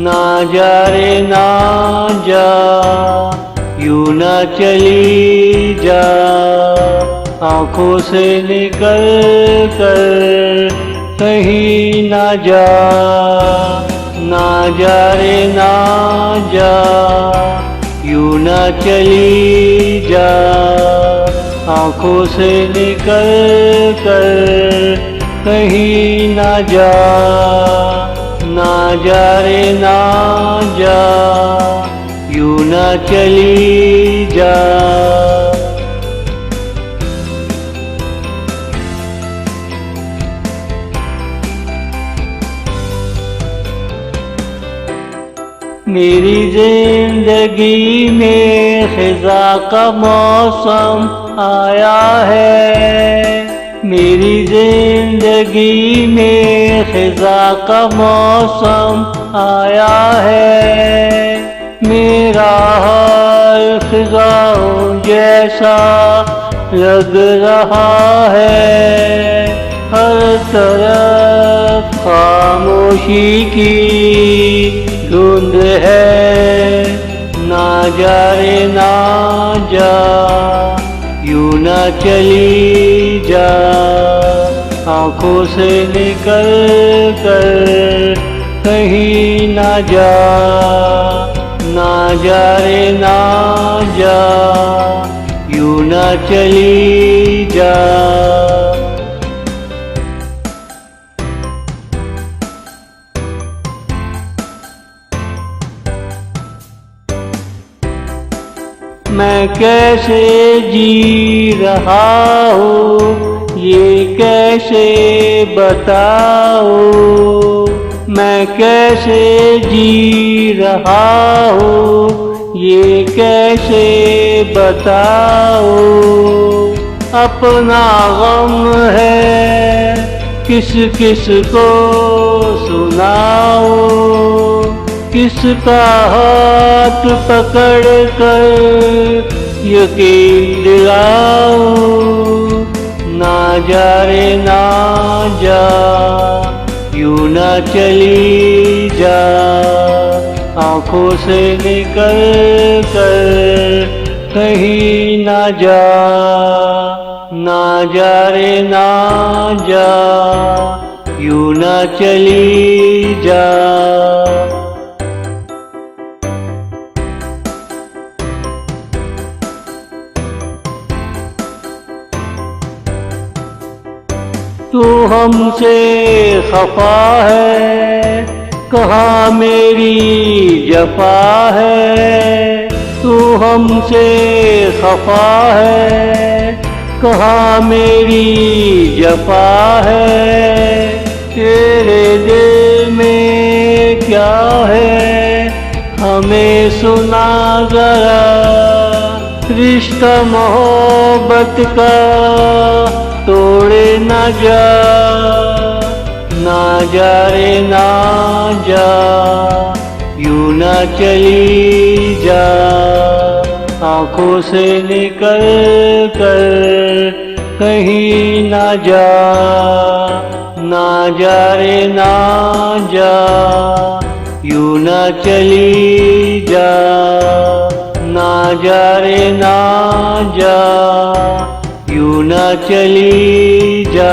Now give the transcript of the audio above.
ना जा रे ना जा, यूं ना चली जा, आँखों से निकल कर कहीं ना जा। ना जा रे ना जा, यूं ना चली जा, आँखों से निकल कर कहीं ना जा। ना जा रे ना जा, यूं ना चली जा। मेरी जिंदगी में खिज़ा का मौसम आया है। मेरी जिंदगी में खिज़ा का मौसम आया है। मेरा हाल खिज़ाओं जैसा लग रहा है। हर तरफ खामोशी की धुंध है। ना जा रे ना जा, यूं ना चली जा, आँखों से निकल कर कहीं ना जा। ना जा रे ना जा, यूं ना चली जा। मैं कैसे जी रहा हूँ ये कैसे बताऊँ। मैं कैसे जी रहा हूँ ये कैसे बताऊँ। अपना गम है किस किस को सुनाऊँ। किसका हाथ पकड़ कर यकीन दिलाऊं। ना जा रे ना जा, यूं ना चली जा, आँखों से निकल कर कहीं ना जा। ना जा रे ना जा, यूं ना चली जा। तू हमसे खफा है, कहाँ मेरी जफा है। तू हमसे खफा है, कहाँ मेरी जफा है। तेरे दिल में क्या है हमें सुना जरा। रिश्ता मोहब्बत का तोड़े ना जा। ना जा रे ना जा, यूं ना चली जा, आँखों से निकल कर कहीं ना जा। ना जा रे ना जा, यूं ना चली जा। ना जा रे ना जा, यूं ना चली जा।